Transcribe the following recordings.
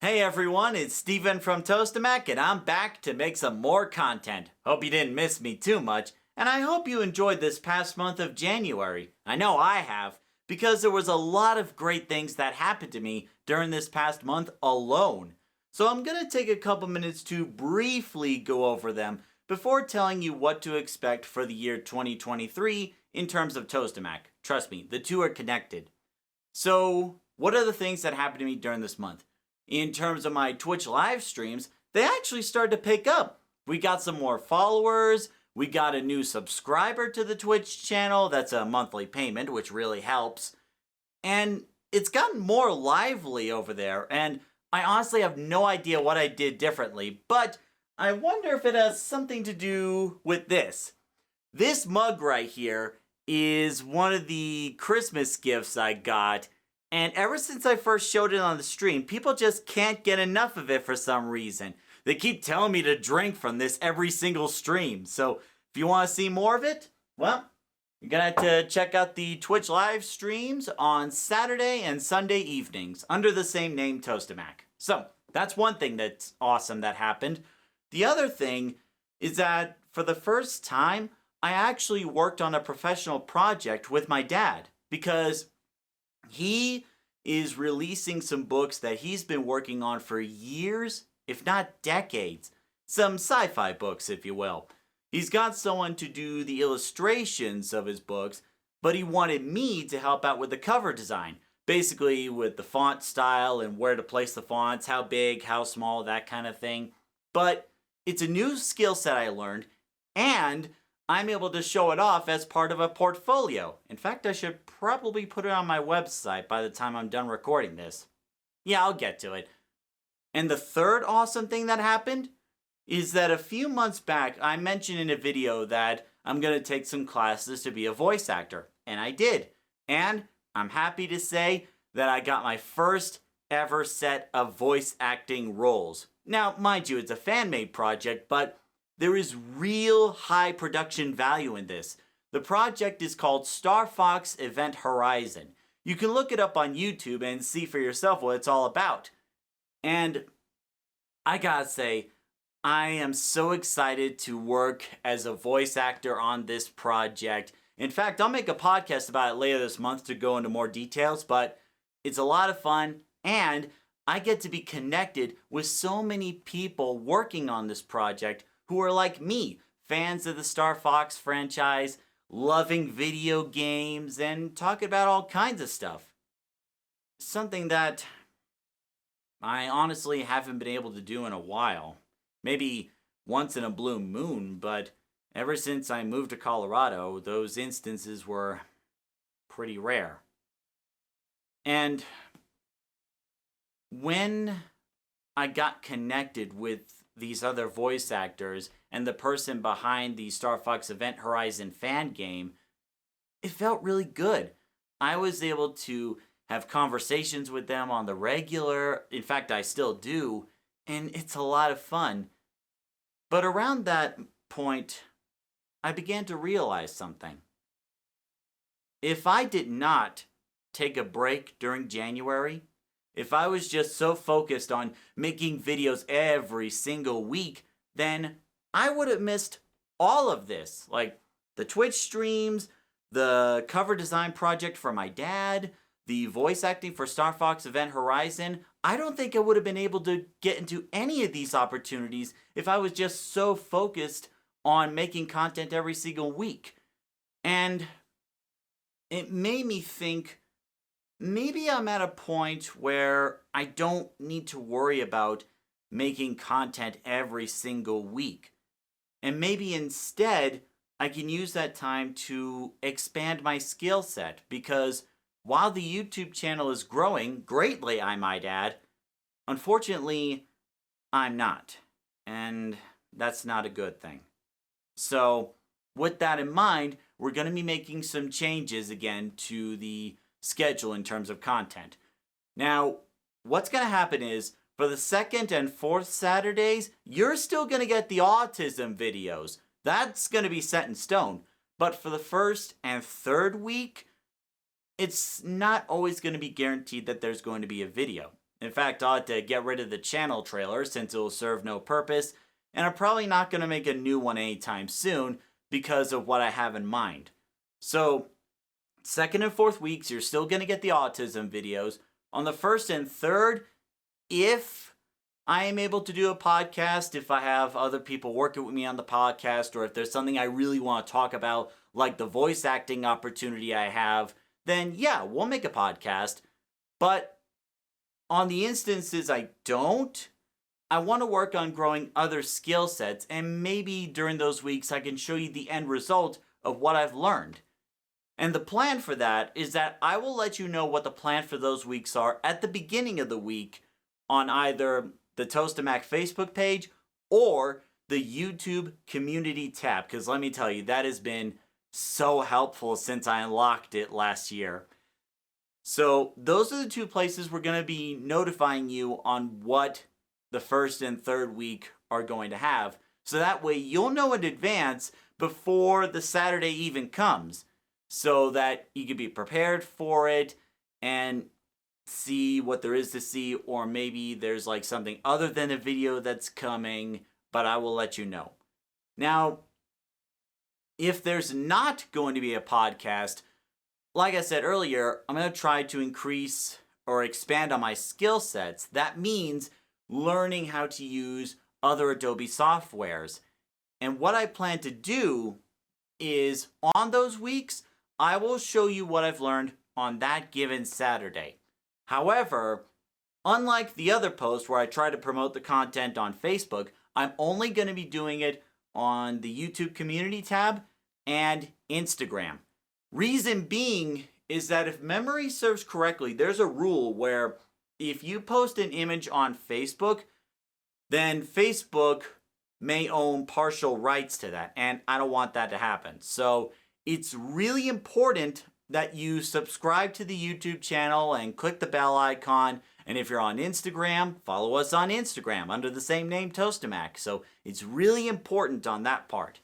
Hey everyone, it's Steven from Tostemac, and I'm back to make some more content. Hope you didn't miss me too much, and I hope you enjoyed this past month of January. I know I have, because there was a lot of great things that happened to me during this past month alone. So I'm going to take a couple minutes to briefly go over them before telling you what to expect for the year 2023 in terms of Tostemac. Trust me, the two are connected. So, what are the things that happened to me during this month? In terms of my Twitch live streams, they actually started to pick up. We got some more followers, we got a new subscriber to the Twitch channel, that's a monthly payment, which really helps. And it's gotten more lively over there, and I honestly have no idea what I did differently, but I wonder if it has something to do with this. This mug right here is one of the Christmas gifts I got, and ever since I first showed it on the stream, people just can't get enough of it for some reason. They keep telling me to drink from this every single stream. So if you want to see more of it, well, you're going to have to check out the Twitch live streams on Saturday and Sunday evenings under the same name, Tostemac. So that's one thing that's awesome that happened. The other thing is that for the first time, I actually worked on a professional project with my dad because he is releasing some books that he's been working on for years, if not decades. Some sci-fi books, if you will. He's got someone to do the illustrations of his books, but he wanted me to help out with the cover design. Basically with the font style and where to place the fonts, how big, how small, that kind of thing. But it's a new skill set I learned, and I'm able to show it off as part of a portfolio. In fact, I should probably put it on my website by the time I'm done recording this. Yeah, I'll get to it. And the third awesome thing that happened is that a few months back, I mentioned in a video that I'm going to take some classes to be a voice actor. And I did. And I'm happy to say that I got my first ever set of voice acting roles. Now, mind you, it's a fan-made project, but there is real high production value in this. The project is called Star Fox Event Horizon. You can look it up on YouTube and see for yourself what it's all about. And I gotta say, I am so excited to work as a voice actor on this project. In fact, I'll make a podcast about it later this month to go into more details, but it's a lot of fun, and I get to be connected with so many people working on this project who are like me, fans of the Star Fox franchise, loving video games, and talking about all kinds of stuff. Something that I honestly haven't been able to do in a while. Maybe once in a blue moon, but ever since I moved to Colorado, those instances were pretty rare. And when I got connected with these other voice actors and the person behind the Star Fox Event Horizon fan game, it felt really good. I was able to have conversations with them on the regular. In fact, I still do, and it's a lot of fun. But around that point, I began to realize something. If I did not take a break during January, if I was just so focused on making videos every single week, then I would have missed all of this. Like the Twitch streams, the cover design project for my dad, the voice acting for Star Fox Event Horizon. I don't think I would have been able to get into any of these opportunities if I was just so focused on making content every single week. And it made me think, maybe I'm at a point where I don't need to worry about making content every single week. And maybe instead, I can use that time to expand my skill set, because while the YouTube channel is growing greatly, I might add, unfortunately, I'm not. And that's not a good thing. So, with that in mind, we're going to be making some changes again to the schedule in terms of content. Now, what's going to happen is, for the second and fourth Saturdays, you're still going to get the autism videos. That's going to be set in stone. But for the first and third week, it's not always going to be guaranteed that there's going to be a video. In fact, I ought to get rid of the channel trailer since it will serve no purpose, and I'm probably not going to make a new one anytime soon because of what I have in mind. So, second and fourth weeks, you're still going to get the autism videos. On the first and third, if I am able to do a podcast, if I have other people working with me on the podcast, or if there's something I really want to talk about, like the voice acting opportunity I have, then yeah, we'll make a podcast. But on the instances I don't, I want to work on growing other skill sets, and maybe during those weeks I can show you the end result of what I've learned. And the plan for that is that I will let you know what the plan for those weeks are at the beginning of the week on either the Tostemac Facebook page or the YouTube community tab, because let me tell you, that has been so helpful since I unlocked it last year. So those are the two places we're going to be notifying you on what the first and third week are going to have. So that way you'll know in advance before the Saturday even comes, so that you can be prepared for it and see what there is to see, or maybe there's like something other than a video that's coming, but I will let you know. Now, if there's not going to be a podcast, like I said earlier, I'm going to try to increase or expand on my skill sets. That means learning how to use other Adobe softwares. And what I plan to do is on those weeks, I will show you what I've learned on that given Saturday. However, unlike the other posts where I try to promote the content on Facebook, I'm only going to be doing it on the YouTube community tab and Instagram. Reason being is that if memory serves correctly, there's a rule where if you post an image on Facebook, then Facebook may own partial rights to that, and I don't want that to happen. So it's really important that you subscribe to the YouTube channel and click the bell icon. And if you're on Instagram, follow us on Instagram under the same name, Tostemac. So it's really important on that part.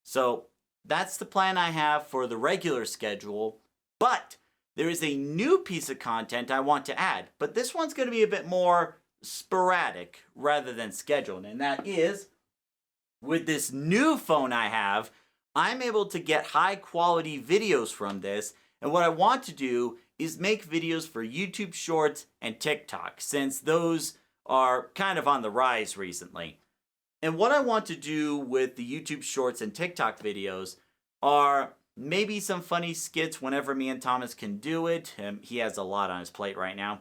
So that's the plan I have for the regular schedule. But there is a new piece of content I want to add. But this one's going to be a bit more sporadic rather than scheduled. And that is, with this new phone I have, I'm able to get high quality videos from this. And what I want to do is make videos for YouTube Shorts and TikTok, since those are kind of on the rise recently. And what I want to do with the YouTube Shorts and TikTok videos are maybe some funny skits whenever me and Thomas can do it. He has a lot on his plate right now.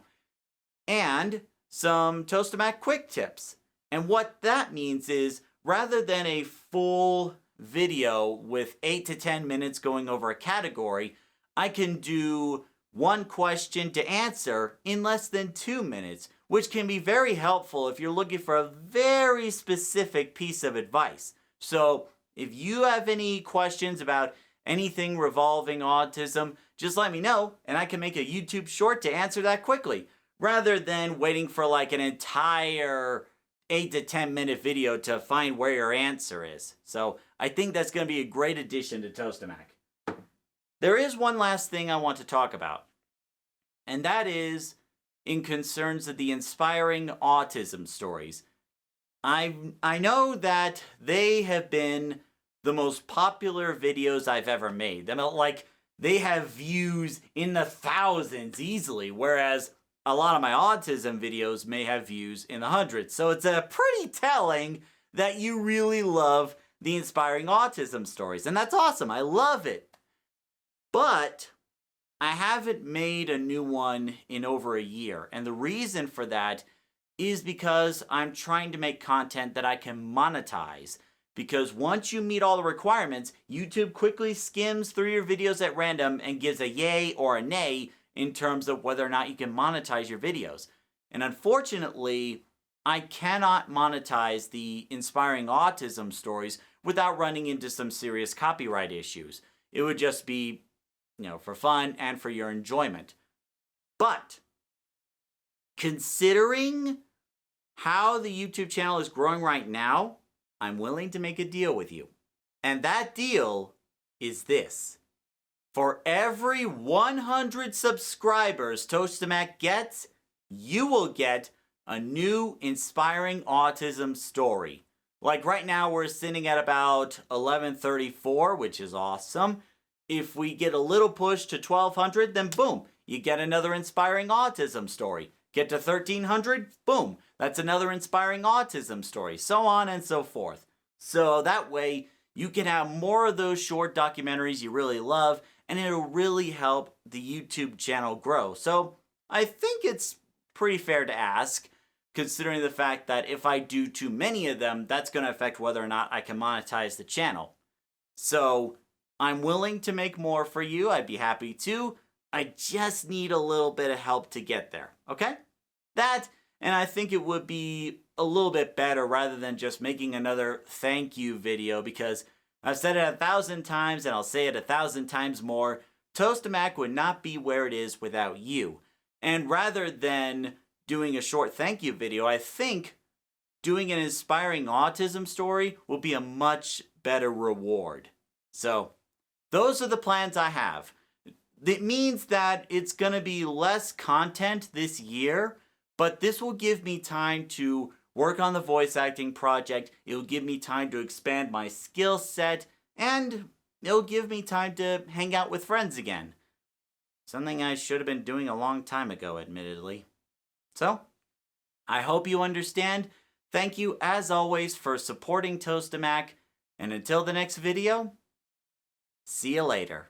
And some Tostemac quick tips. And what that means is, rather than a full video with 8 to 10 minutes going over a category, I can do one question to answer in less than 2 minutes, which can be very helpful if you're looking for a very specific piece of advice. So if you have any questions about anything revolving autism, just let me know and I can make a YouTube short to answer that quickly, rather than waiting for like an entire 8 to 10 minute video to find where your answer is. So I think that's going to be a great addition to Tostemac. There is one last thing I want to talk about, and that is in concerns of the inspiring autism stories. I know that they have been the most popular videos I've ever made. They have views in the thousands easily, whereas a lot of my autism videos may have views in the hundreds. So it's pretty telling that you really love the inspiring autism stories, and that's awesome. I love it. But I haven't made a new one in over a year. And the reason for that is because I'm trying to make content that I can monetize. Because once you meet all the requirements, YouTube quickly skims through your videos at random and gives a yay or a nay in terms of whether or not you can monetize your videos. And unfortunately, I cannot monetize the inspiring autism stories without running into some serious copyright issues. It would just be, for fun and for your enjoyment. But considering how the YouTube channel is growing right now, I'm willing to make a deal with you. And that deal is this. For every 100 subscribers Tostemac gets, you will get a new inspiring autism story. Like right now, we're sitting at about 1134, which is awesome. If we get a little push to 1200, then boom, you get another inspiring autism story. Get to 1300, boom, that's another inspiring autism story, so on and so forth. So that way, you can have more of those short documentaries you really love, and it'll really help the YouTube channel grow. So I think it's pretty fair to ask, considering the fact that if I do too many of them, that's going to affect whether or not I can monetize the channel. So I'm willing to make more for you. I'd be happy to. I just need a little bit of help to get there, okay? That, and I think it would be a little bit better rather than just making another thank you video, because I've said it 1,000 times and I'll say it 1,000 times more. Tostemac would not be where it is without you. And rather than doing a short thank you video, I think doing an inspiring autism story will be a much better reward. So those are the plans I have. It means that it's going to be less content this year, but this will give me time to work on the voice acting project. It will give me time to expand my skill set, and it'll give me time to hang out with friends again. Something I should have been doing a long time ago, admittedly. So, I hope you understand. Thank you, as always, for supporting Tostemac. And until the next video, see you later.